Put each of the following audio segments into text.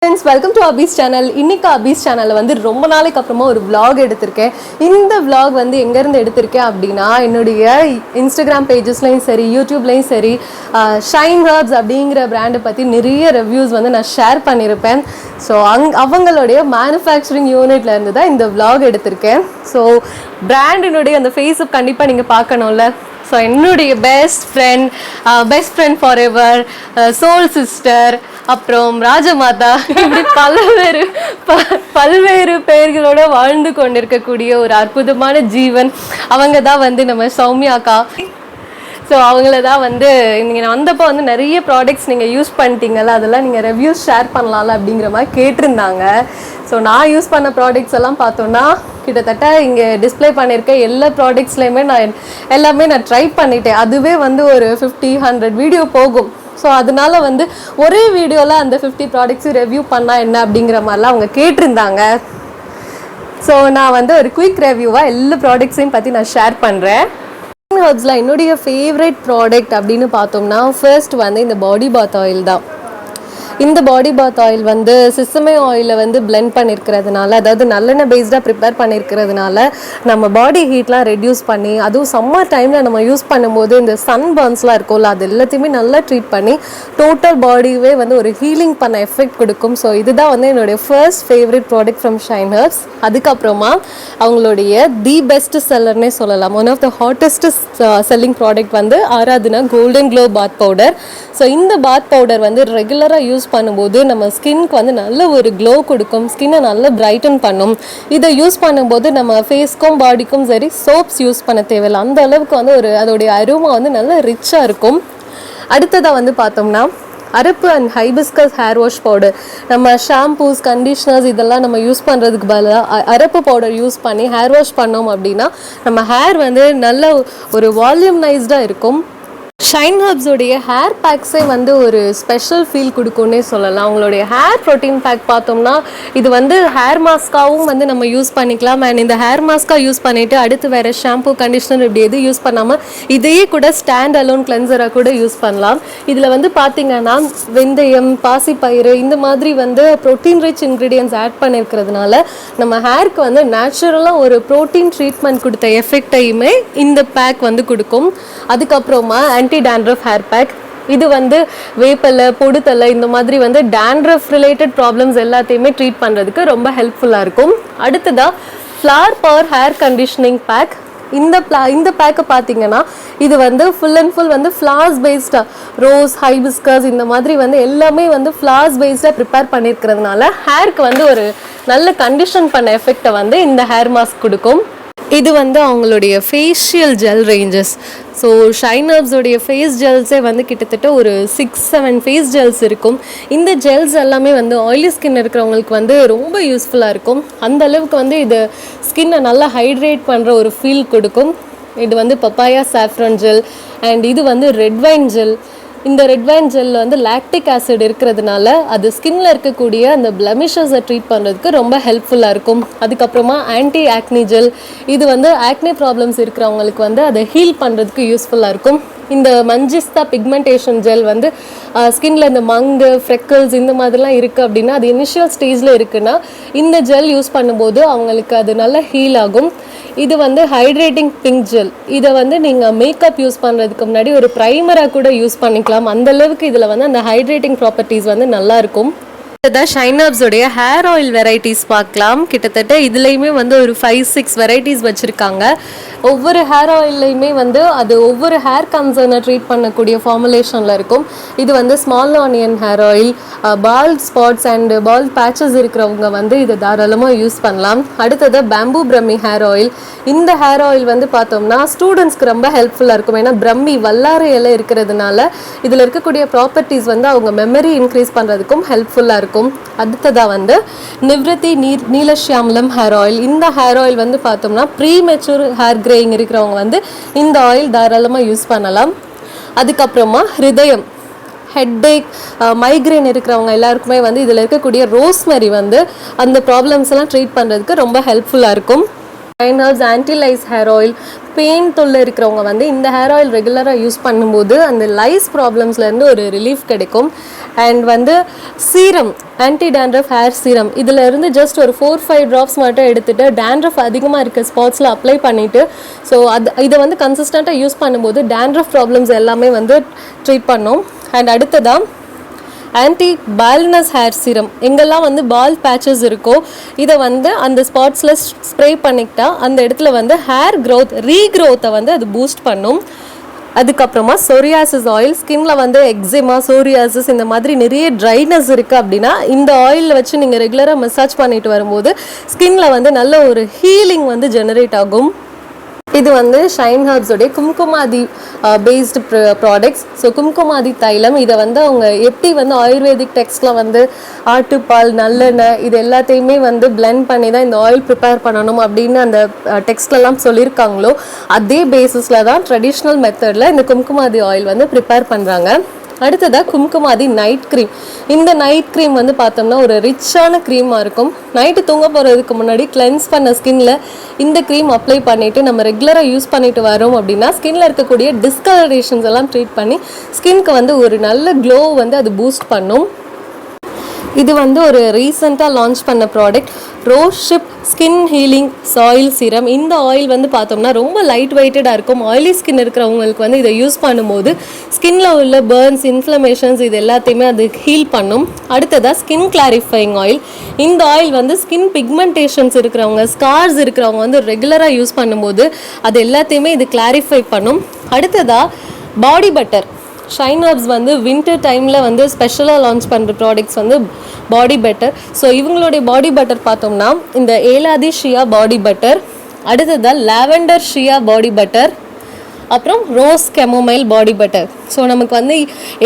Friends, welcome to ABIS Channel. இன்னைக்கு ABIS Channel வந்து ரொம்ப நாளைக்கு அப்புறமா ஒரு vlog எடுத்திருக்கேன். இந்த vlog வந்து எங்க இருந்து எடுத்திருக்கேன் அப்படினா என்னுடைய Instagram pagesலயும் சரி YouTubeலயும் சரி ஷைன் ஹர்ப்ஸ் அப்படிங்கற பிராண்ட் பத்தி நிறைய ரிவ்யூஸ் வந்து நான் ஷேர் பண்ணிருப்பேன். சோ அவங்களுடைய manufacturing unitல இருந்து தான் இந்த vlog எடுத்திருக்கேன். சோ பிராண்டினுடைய அந்த ஃபேஸ் கண்டிப்பா நீங்க பார்க்கணும்ல. ஸோ என்னுடைய best friend for ever, soul sister, அப்புறம் ராஜமாதா, இப்படி பல்வேறு பெயர்களோட வாழ்ந்து கொண்டிருக்கக்கூடிய ஒரு அற்புதமான ஜீவன் அவங்க தான் வந்து நம்ம சௌமியாக்கா. ஸோ அவங்கள தான் வந்து நீங்கள் வந்தப்போ வந்து நிறைய ப்ராடக்ட்ஸ் நீங்கள் யூஸ் பண்ணிட்டீங்கல்ல, அதெல்லாம் நீங்கள் ரிவ்யூஸ் ஷேர் பண்ணலாம்ல அப்படிங்கிற மாதிரி கேட்டிருந்தாங்க. ஸோ நான் யூஸ் பண்ண ப்ராடக்ட்ஸ் எல்லாம் பார்த்தோன்னா கிட்டத்தட்ட இங்கே டிஸ்பிளே பண்ணியிருக்க எல்லா ப்ராடக்ட்ஸ்லேயுமே எல்லாமே நான் ட்ரை பண்ணிட்டேன். அதுவே வந்து ஒரு 50-100 வீடியோ போகும். ஸோ அதனால வந்து ஒரே வீடியோவில் அந்த 50 ப்ராடக்ட்ஸும் ரிவ்யூ பண்ணால் என்ன அப்படிங்கிற மாதிரிலாம் அவங்க கேட்டிருந்தாங்க. ஸோ நான் வந்து ஒரு குயிக் ரிவ்யூவாக எல்லா ப்ராடக்ட்ஸையும் பற்றி நான் ஷேர் பண்ணுறேன். ஹர்ப்ஸில் என்னுடைய ஃபேவரட் ப்ராடக்ட் அப்படின்னு பார்த்தோம்னா ஃபர்ஸ்ட் வந்து இந்த பாடி பாத் ஆயில் தான். இந்த பாடி பாத் ஆயில் வந்து சிசமே ஆயிலை வந்து பிளெண்ட் பண்ணியிருக்கிறதுனால, அதாவது நல்லெண்ணெய் பேஸ்டாக ப்ரிப்பேர் பண்ணியிருக்கிறதுனால நம்ம பாடி ஹீட்லாம் ரெடியூஸ் பண்ணி, அதுவும் சம்மர் டைமில் நம்ம யூஸ் பண்ணும்போது இந்த சன் பர்ன்ஸ்லாம் இருக்கும்ல, அது எல்லாத்தையுமே நல்லா ட்ரீட் பண்ணி டோட்டல் பாடியே வந்து ஒரு ஹீலிங் பண்ண எஃபெக்ட் கொடுக்கும். ஸோ இதுதான் வந்து என்னுடைய first favourite product from Shine Herbs. அதுக்கப்புறமா அவங்களுடைய தி பெஸ்ட் செல்லர்னே சொல்லலாம், one of the hottest selling product வந்து Aradhana golden glow bath powder. So இந்த பாத் பவுடர் வந்து ரெகுலராக யூஸ் பண்ணும்போது நம்ம ஸ்கின்க்கு வந்து நல்ல ஒரு க்ளோ கொடுக்கும், ஸ்கின்னை நல்லா பிரைட்டன் பண்ணும். இதை யூஸ் பண்ணும்போது நம்ம ஃபேஸ்க்கும் பாடிக்கும் சரி சோப்ஸ் யூஸ் பண்ண தேவையில்லை, அந்த அளவுக்கு வந்து ஒரு அதோடைய அரோமா வந்து நல்லா ரிச்சாக இருக்கும். அடுத்ததாக வந்து பார்த்தோம்னா அரப்பு and hibiscus hair wash powder. நம்ம ஷாம்பூஸ், கண்டிஷ்னர்ஸ் இதெல்லாம் நம்ம யூஸ் பண்ணுறதுக்கு பதிலாக அரப்பு பவுடர் யூஸ் பண்ணி ஹேர் வாஷ் பண்ணோம் அப்படின்னா நம்ம ஹேர் வந்து நல்ல ஒரு வால்யூம்னைஸ்டாக இருக்கும். ஷைன் ஹர்ப்ஸோடைய ஹேர் பேக்ஸே வந்து ஒரு ஸ்பெஷல் ஃபீல் கொடுக்கும்னே சொல்லலாம். அவங்களுடைய ஹேர் ப்ரோட்டீன் பேக் பார்த்தோம்னா இது வந்து ஹேர் மாஸ்காவும் வந்து நம்ம யூஸ் பண்ணிக்கலாம். அண்ட் இந்த ஹேர் மாஸ்காக யூஸ் பண்ணிவிட்டு அடுத்து வேறு ஷாம்பூ, கண்டிஷ்னர் இப்படி எதுவும் யூஸ் பண்ணாமல் இதையே கூட ஸ்டாண்ட் அலோன் கிளென்சராக கூட யூஸ் பண்ணலாம். இதில் வந்து பார்த்திங்கன்னா வெந்தயம், பாசிப்பயிறு இந்த மாதிரி வந்து ப்ரோட்டீன் ரிச் இன்க்ரீடியன்ஸ் ஆட் பண்ணியிருக்கிறதுனால நம்ம ஹேருக்கு வந்து நேச்சுரலாக ஒரு ப்ரோட்டீன் ட்ரீட்மெண்ட் கொடுத்த எஃபெக்டையுமே இந்த பேக் வந்து கொடுக்கும். அதுக்கப்புறமா ஆன்டி டேண்ட்ரஃப் ஹேர் பேக். இது வந்து வேப்பலை, பொடுத்தலை இந்த மாதிரி வந்து டேண்ட்ரஃப் ரிலேட்டட் ப்ராப்ளம்ஸ் எல்லாத்தையுமே ட்ரீட் பண்ணுறதுக்கு ரொம்ப ஹெல்ப்ஃபுல்லாக இருக்கும். அடுத்ததாக flower power hair conditioning pack. இந்த பேக்கை பார்த்தீங்கன்னா இது வந்து ஃபுல் அண்ட் ஃபுல் வந்து ஃப்ளார்ஸ் பேஸ்டாக, ரோஸ், ஹைபிஸ்கஸ் இந்த மாதிரி வந்து எல்லாமே வந்து ஃப்ளார்ஸ் பேஸ்டாக ப்ரிப்பேர் பண்ணியிருக்கிறதுனால ஹேருக்கு வந்து ஒரு நல்ல கண்டிஷன் பண்ண எஃபெக்டை வந்து இந்த ஹேர் மாஸ்க் கொடுக்கும். இது வந்து அவங்களுடைய facial gel ranges. So Shine ஹர்ப்ஸோடைய ஃபேஸ் ஜெல்ஸே வந்து கிட்டத்தட்ட ஒரு 6-7 ஃபேஸ் ஜெல்ஸ் இருக்கும். இந்த ஜெல்ஸ் எல்லாமே வந்து ஆயிலி ஸ்கின் இருக்கிறவங்களுக்கு வந்து ரொம்ப யூஸ்ஃபுல்லாக இருக்கும். அந்த அளவுக்கு வந்து இது ஸ்கின்னை நல்லா ஹைட்ரேட் பண்ணுற ஒரு ஃபீல் கொடுக்கும். இது வந்து பப்பாயா சாஃப்ரான் ஜெல் அண்ட் இது வந்து ரெட் வைன் ஜெல். இந்த ரெட் வைன் ஜெல்லில் வந்து லாக்டிக் ஆசிட் இருக்கிறதுனால அது ஸ்கின்ல இருக்கக்கூடிய அந்த பிளமிஷஸை ட்ரீட் பண்ணுறதுக்கு ரொம்ப ஹெல்ப்ஃபுல்லாக இருக்கும். அதுக்கப்புறமா ஆன்டி ஆக்னி ஜெல். இது வந்து ஆக்னி ப்ராப்ளம்ஸ் இருக்கிறவங்களுக்கு வந்து அதை ஹீல் பண்ணுறதுக்கு யூஸ்ஃபுல்லாக இருக்கும். இந்த மஞ்சிஸ்தா பிக்மெண்டேஷன் ஜெல் வந்து ஸ்கின்ல இந்த மங்கு, ஃப்ரெக்கிள்ஸ் இந்த மாதிரிலாம் இருக்குது அப்படின்னா அது இனிஷியல் ஸ்டேஜில் இருக்குன்னா இந்த ஜெல் யூஸ் பண்ணும்போது அவங்களுக்கு அது நல்லா ஹீல் ஆகும். இது வந்து ஹைட்ரேட்டிங் பிங்க் ஜெல். இதை வந்து நீங்கள் மேக்கப் யூஸ் பண்ணுறதுக்கு முன்னாடி ஒரு ப்ரைமராக கூட யூஸ் பண்ணிக்கலாம். அந்தளவுக்கு இதில் வந்து அந்த ஹைட்ரேட்டிங் ப்ராப்பர்ட்டிஸ் வந்து நல்லாயிருக்கும். இதுதான் ஷைன் ஹர்ப்ஸோடைய ஹேர் ஆயில் வெரைட்டிஸ் பார்க்கலாம். கிட்டத்தட்ட இதுலேயுமே வந்து ஒரு 5-6 வெரைட்டிஸ் வச்சுருக்காங்க. ஒவ்வொரு ஹேர் ஆயில்லையுமே வந்து அது ஒவ்வொரு ஹேர் கன்சர்னை ட்ரீட் பண்ணக்கூடிய ஃபார்முலேஷனில் இருக்கும். இது வந்து small onion hair oil, fault spots and fault patches இருக்கிறவங்க வந்து இதை தாராளமாக யூஸ் பண்ணலாம். அடுத்தது பேம்பூ பிரம்மி ஹேர் ஆயில். இந்த ஹேர் ஆயில் வந்து பார்த்தோம்னா ஸ்டூடெண்ட்ஸ்க்கு ரொம்ப ஹெல்ப்ஃபுல்லாக இருக்கும். ஏன்னா பிரம்மி வல்லாரை இலை இருக்கிறதுனால இதில் இருக்கக்கூடிய ப்ராப்பர்ட்டிஸ் வந்து அவங்க மெமரி இன்க்ரீஸ் பண்ணுறதுக்கும் ஹெல்ப்ஃபுல்லாக இருக்கும். அடுத்ததாக வந்து நிவ்ரதி நீலஷ்யாமலம் ஹேர் ஆயில். இந்த ஹேர் ஆயில் வந்து பார்த்தோம்னா ப்ரீ மெச்சூர் ஹேர் கிரேயிங் இருக்கிறவங்க வந்து இந்த ஆயில் தாராளமாக யூஸ் பண்ணலாம். அதுக்கப்புறமா ஹிருதயம், ஹெட்டேக், மைக்ரேன் இருக்கிறவங்க எல்லாருக்குமே வந்து இதில் இருக்கக்கூடிய ரோஸ்மெரி வந்து அந்த ப்ராப்ளம்ஸ் எல்லாம் ட்ரீட் பண்ணுறதுக்கு ரொம்ப ஹெல்ப்ஃபுல்லாக இருக்கும். Shine herbs anti lies hair oil, pain தொல்லை இருக்கிறவங்க வந்து இந்த ஹேர் ஆயில் ரெகுலராக யூஸ் பண்ணும்போது அந்த லைஸ் ப்ராப்ளம்ஸ்லேருந்து ஒரு ரிலீஃப் கிடைக்கும். அண்ட் வந்து serum, anti dandruff hair serum, இதில் இருந்து ஜஸ்ட் ஒரு 4-5 ட்ராப்ஸ் மட்டும் எடுத்துகிட்டு டேண்ட்ரஃப் அதிகமாக இருக்க ஸ்பாட்ஸில் அப்ளை பண்ணிவிட்டு ஸோ இதை வந்து கன்சிஸ்டண்ட்டாக யூஸ் பண்ணும்போது டேண்ட்ரஃப் ப்ராப்ளம்ஸ் எல்லாமே வந்து ட்ரீட் பண்ணோம். அண்ட் அடுத்ததான் ஆன்டி பால்னஸ் ஹேர் சீரம். எங்கெல்லாம் வந்து பால் பேச்சஸ் இருக்கோ இதை வந்து அந்த ஸ்பாட்ஸில் ஸ்ப்ரே பண்ணிக்கிட்டா அந்த இடத்துல வந்து ஹேர் க்ரோத் ரீக்ரோத்தை வந்து அது பூஸ்ட் பண்ணும். அதுக்கப்புறமா சொரியாசிஸ் ஆயில், ஸ்கின்ல வந்து எக்ஸிமா, சோரியாசிஸ் இந்த மாதிரி நிறைய ட்ரைனஸ் இருக்குது அப்படின்னா இந்த ஆயிலில் வச்சு நீங்கள் ரெகுலராக மசாஜ் பண்ணிட்டு வரும்போது ஸ்கின்ல வந்து நல்ல ஒரு ஹீலிங் வந்து ஜெனரேட் ஆகும். இது வந்து shine ஹர்ப்ஸோடைய Kumkumadi based products. So Kumkumadi தைலம் இதை வந்து அவங்க எப்படி வந்து ஆயுர்வேதிக் டெக்ஸ்டில் வந்து ஆட்டுப்பால், நல்லெண்ணெய் இது எல்லாத்தையுமே வந்து பிளெண்ட் பண்ணி தான் இந்த ஆயில் ப்ரிப்பேர் பண்ணணும் அப்படின்னு அந்த டெக்ஸ்ட்லலாம் சொல்லியிருக்காங்களோ அதே பேசிஸில் தான் ட்ரெடிஷ்னல் மெத்தடில் இந்த கும்குமாதி ஆயில் வந்து ப்ரிப்பேர் பண்ணுறாங்க. அடுத்ததாக கும்குமாதி நைட் க்ரீம். இந்த நைட் க்ரீம் வந்து பார்த்தோம்னா ஒரு ரிச்சான க்ரீமாக இருக்கும். நைட்டு தூங்க போகிறதுக்கு முன்னாடி கிளென்ஸ் பண்ண ஸ்கின்ல இந்த க்ரீம் அப்ளை பண்ணிவிட்டு நம்ம ரெகுலராக யூஸ் பண்ணிட்டு வரோம் அப்படின்னா ஸ்கின்ல இருக்கக்கூடிய டிஸ்கலரேஷன்ஸ் எல்லாம் ட்ரீட் பண்ணி ஸ்கின்க்கு வந்து ஒரு நல்ல க்ளோ வந்து அது பூஸ்ட் பண்ணும். இது வந்து ஒரு ரீசெண்டாக லான்ச் பண்ண product rose hip skin healing oil serum. இந்த ஆயில் வந்து பார்த்தோம்னா ரொம்ப லைட் வெயிட்டடாக இருக்கும். ஆயிலி ஸ்கின் இருக்கிறவங்களுக்கு வந்து இதை யூஸ் பண்ணும்போது ஸ்கின்ல உள்ள பர்ன்ஸ், இன்ஃப்ளமேஷன்ஸ் இது எல்லாத்தையுமே அது ஹீல் பண்ணும். அடுத்ததாக ஸ்கின் கிளாரிஃபைங் ஆயில். இந்த ஆயில் வந்து ஸ்கின் பிக்மெண்டேஷன்ஸ் இருக்கிறவங்க, ஸ்கார்ஸ் இருக்கிறவங்க வந்து ரெகுலராக யூஸ் பண்ணும்போது அது எல்லாத்தையுமே இது கிளாரிஃபை பண்ணும். அடுத்ததாக பாடி பட்டர். ஷைன் ஹர்ப்ஸ் வந்து வின்டர் டைமில் வந்து ஸ்பெஷலாக லான்ச் பண்ணுற ப்ராடக்ட்ஸ் வந்து பாடி பட்டர். ஸோ இவங்களுடைய பாடி பட்டர் பார்த்தோம்னா இந்த ஏலாதி ஷியா பாடி பட்டர், அடுத்ததாக லாவெண்டர் ஷியா பாடி பட்டர், அப்புறம் ரோஸ் கெமோமைல் பாடி பட்டர். ஸோ நமக்கு வந்து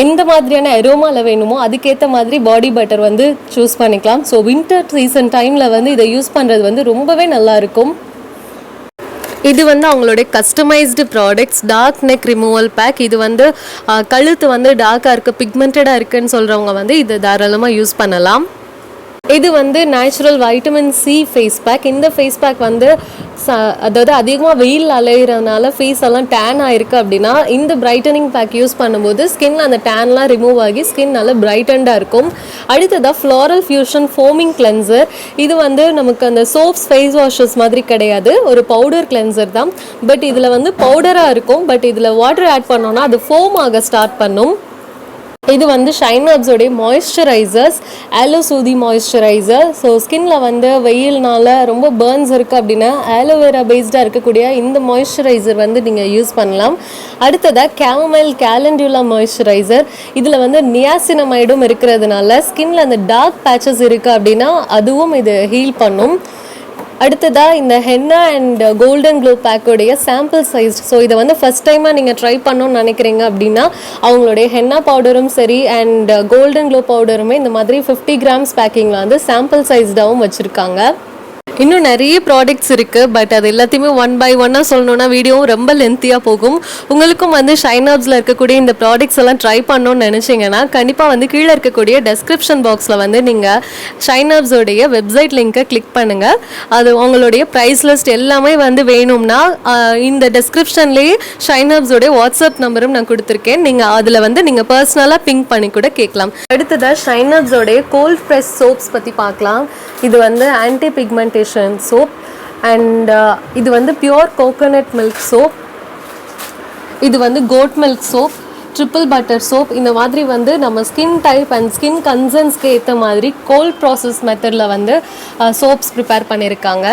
எந்த மாதிரியான அரோமாவில் வேணுமோ அதுக்கேற்ற மாதிரி பாடி பட்டர் வந்து சூஸ் பண்ணிக்கலாம். ஸோ வின்டர் சீசன் டைமில் வந்து இதை யூஸ் பண்ணுறது வந்து ரொம்பவே நல்லாயிருக்கும். இது வந்து அவங்களுடைய customised products dark neck removal pack. இது வந்து கழுத்து வந்து டார்க்காக இருக்குது, பிக்மெண்டடாக இருக்குன்னு சொல்கிறவங்க வந்து இதை தாராளமாக யூஸ் பண்ணலாம். இது வந்து natural vitamin C face pack. இந்த ஃபேஸ் பேக் வந்து அதாவது அதிகமாக வெயில் அலைகிறதுனால ஃபேஸ் எல்லாம் டேன் ஆகிருக்கு அப்படின்னா இந்த பிரைட்டனிங் பேக் யூஸ் பண்ணும்போது ஸ்கின் அந்த டேன்லாம் ரிமூவ் ஆகி ஸ்கின் நல்லா பிரைட்டண்டாக இருக்கும். அடுத்ததாக ஃப்ளோரல் ஃபியூஷன் ஃபோமிங் கிளென்சர். இது வந்து நமக்கு அந்த சோப்ஸ் ஃபேஸ் வாஷஸ் மாதிரி கிடையாது, ஒரு பவுடர் கிளென்சர் தான். பட் இதில் வந்து பவுடராக இருக்கும், பட் இதில் வாட்டர் ஆட் பண்ணோன்னா அது ஃபோம் ஆக ஸ்டார்ட் பண்ணும். இது வந்து ஷைன் ஹர்ப்ஸோடைய மாய்ஸ்சரைசர்ஸ், ஆலோசூதி மாய்ஸ்சரைசர். ஸோ ஸ்கின்ல வந்து வெயில்னால ரொம்ப பர்ன்ஸ் இருக்குது அப்படின்னா ஆலோவேரா பேஸ்டாக இருக்கக்கூடிய இந்த மாய்ஸ்சரைசர் வந்து நீங்கள் யூஸ் பண்ணலாம். அடுத்ததாக கேமமைல் கேலண்ட்யூலா மாய்ஸ்சரைசர். இதில் வந்து நியாசினமைடும் இருக்கிறதுனால ஸ்கின்ல அந்த டார்க் பேச்சஸ் இருக்குது அப்படின்னா அதுவும் இது ஹீல் பண்ணும். அடுத்ததாக இந்த ஹென்னா அண்ட் கோல்டன் க்ளோ பேக்கோடைய சாம்பிள் சைஸ். ஸோ இதை வந்து ஃபஸ்ட் டைமாக நீங்கள் ட்ரை பண்ணணும்னு நினைக்கிறீங்க அப்படின்னா அவங்களுடைய ஹென்னா பவுடரும் சரி அண்ட் கோல்டன் க்ளோ பவுடருமே இந்த மாதிரி 50 கிராம்ஸ் பேக்கிங்கில் வந்து சாம்பிள் சைஸ்டாகவும் வச்சுருக்காங்க. இன்னும் நிறைய ப்ராடக்ட்ஸ் இருக்குது, பட் அது எல்லாத்தையுமே ஒன் பை ஒன்னாக சொல்லணுன்னா வீடியோவும் ரொம்ப லென்த்தியாக போகும். உங்களுக்கும் வந்து ஷைன் ஹர்ப்ஸில் இருக்கக்கூடிய இந்த ப்ராடக்ட்ஸ் எல்லாம் ட்ரை பண்ணணும்னு நினச்சிங்கன்னா கண்டிப்பாக வந்து கீழே இருக்கக்கூடிய டெஸ்கிரிப்ஷன் பாக்ஸில் வந்து நீங்கள் ஷைன் ஹர்ப்ஸோடைய வெப்சைட் லிங்க்கை கிளிக் பண்ணுங்கள். அது உங்களுடைய ப்ரைஸ் லிஸ்ட் எல்லாமே வந்து வேணும்னா இந்த டெஸ்கிரிப்ஷன்லேயே ஷைன் ஹர்ப்ஸோடைய வாட்ஸ்அப் நம்பரும் நான் கொடுத்துருக்கேன். நீங்கள் அதில் வந்து நீங்கள் பர்சனலாக பிங்க் பண்ணி கூட கேட்கலாம். அடுத்ததாக ஷைன் ஹர்ப்ஸோடைய கோல்ட் ப்ரெஸ் சோப்ஸ் பற்றி பார்க்கலாம். இது வந்து ஆன்டி பிக்மெண்டேஷன் soap and இது வந்து பியூர் கோகோனட் மில்க் சோப். இது வந்து goat milk soap, triple butter soap. இந்த மாதிரி வந்து நம்ம ஸ்கின் டைப் அண்ட் ஸ்கின் கன்சர்ன்ஸ்க்கு ஏற்ற மாதிரி கோல்ட் ப்ராசஸ் மெத்தடில் வந்து சோப்ஸ் ப்ரிப்பேர் பண்ணியிருக்காங்க.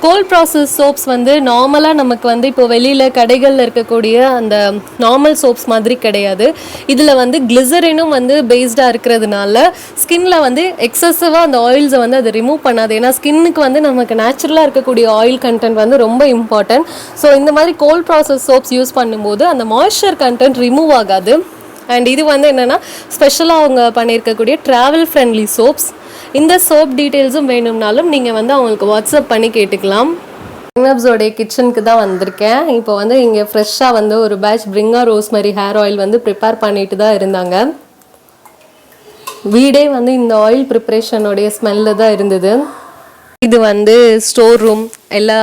கோல்ட் ப்ராசஸ் சோப்ஸ் வந்து நார்மலாக நமக்கு வந்து இப்போ வெளியில் கடைகளில் இருக்கக்கூடிய அந்த நார்மல் சோப்ஸ் மாதிரி கிடையாது. இதில் வந்து கிளிசரினும் வந்து பேஸ்டாக இருக்கிறதுனால ஸ்கின்ல வந்து எக்ஸசிவாக அந்த ஆயில்ஸை வந்து அதை ரிமூவ் பண்ணாது. ஏன்னா ஸ்கின்னுக்கு வந்து நமக்கு நேச்சுரலாக இருக்கக்கூடிய ஆயில் கண்டென்ட் வந்து ரொம்ப இம்பார்ட்டன்ட். ஸோ இந்த மாதிரி கோல்ட் ப்ராசஸ் சோப்ஸ் யூஸ் பண்ணும்போது அந்த மாய்ஸ்சர் கண்டென்ட் ரிமூவ் ஆகாது. அண்ட் இது வந்து என்னென்னா ஸ்பெஷலாக அவங்க பண்ணியிருக்கக்கூடிய ட்ராவல் ஃப்ரெண்ட்லி சோப்ஸ். இந்த சோப் டீட்டெயில்ஸும் வேணும்னாலும் நீங்கள் வந்து அவங்களுக்கு வாட்ஸ்அப் பண்ணி கேட்டுக்கலாம். ஷைன் ஹர்ப்ஸோடைய கிச்சனுக்கு தான் வந்திருக்கேன். இப்போ வந்து இங்கே ஃப்ரெஷ்ஷாக வந்து ஒரு பேட்ச் பிரிங்கா ரோஸ்மரி ஹேர் ஆயில் வந்து ப்ரிப்பேர் பண்ணிட்டு தான் இருந்தாங்க. வீடே வந்து இந்த ஆயில் ப்ரிப்ரேஷனுடைய ஸ்மெல்லில் தான் இருந்தது. இது வந்து ஸ்டோர் ரூம், எல்லா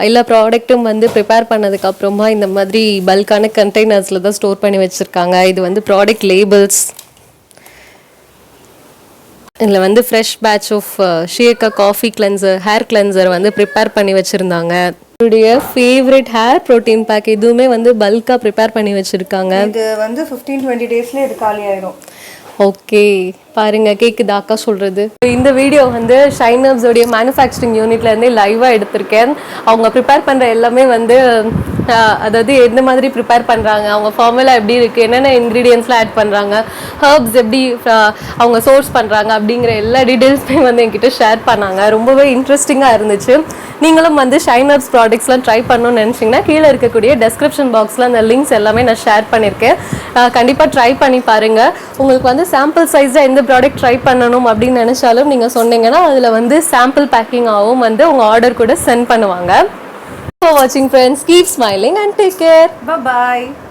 எல்லா ப்ராடக்ட்டும் வந்து ப்ரிப்பேர் பண்ணதுக்கப்புறமா இந்த மாதிரி பல்கான கண்டெய்னர்ஸில் தான் ஸ்டோர் பண்ணி வச்சுருக்காங்க. இது வந்து ப்ராடக்ட் லேபிள்ஸ். இதில் வந்து fresh batch of shikakai coffee cleanser, hair cleanser வந்து ப்ரிப்பேர் பண்ணி வச்சுருந்தாங்க. என்னுடைய ஃபேவரட் ஹேர் ப்ரோட்டீன் பேக் இதுவுமே வந்து பல்காக ப்ரிப்பேர் பண்ணி வச்சுருக்காங்க. இது வந்து 15-20 டேஸ்லேயே இது காலி ஆயிடும். ஓகே, பாருங்க கேக்குதா அக்கா சொல்றது. இந்த வீடியோ வந்து ஷைனர்ஸோடைய மேனுஃபேக்சரிங் யூனிட்லேருந்தே லைவாக எடுத்திருக்கேன். அவங்க ப்ரிப்பேர் பண்ணுற எல்லாமே வந்து அதாவது எந்த மாதிரி ப்ரிப்பேர் பண்ணுறாங்க, அவங்க ஃபார்முலா எப்படி இருக்குது, என்னென்ன இன்க்ரீடியன்ஸ்லாம் ஆட் பண்ணுறாங்க, ஹர்ப்ஸ் எப்படி அவங்க சோர்ஸ் பண்ணுறாங்க அப்படிங்கிற எல்லா டீட்டெயில்ஸுமே வந்து என்கிட்ட ஷேர் பண்ணாங்க. ரொம்பவே இன்ட்ரெஸ்டிங்காக இருந்துச்சு. நீங்களும் வந்து ஷைனர்ஸ் ப்ராடக்ட்ஸ்லாம் ட்ரை பண்ணணும்னு நினச்சிங்கன்னா கீழே இருக்கக்கூடிய டெஸ்கிரிப்ஷன் பாக்ஸில் அந்த லிங்க்ஸ் எல்லாமே நான் ஷேர் பண்ணியிருக்கேன். கண்டிப்பாக ட்ரை பண்ணி பாருங்கள். உங்களுக்கு வந்து சாம்பிள் சைஸாக எந்த ப்ராடக்ட் ட்ரை பண்ணணும் அப்படின்னு நினச்சாலும் நீங்கள் சொன்னீங்கன்னா அதில் வந்து சாம்பிள் பேக்கிங்காகவும் வந்து உங்கள் ஆர்டர் கூட சென்ட் பண்ணுவாங்க. For watching friends, keep smiling and take care. Bye bye.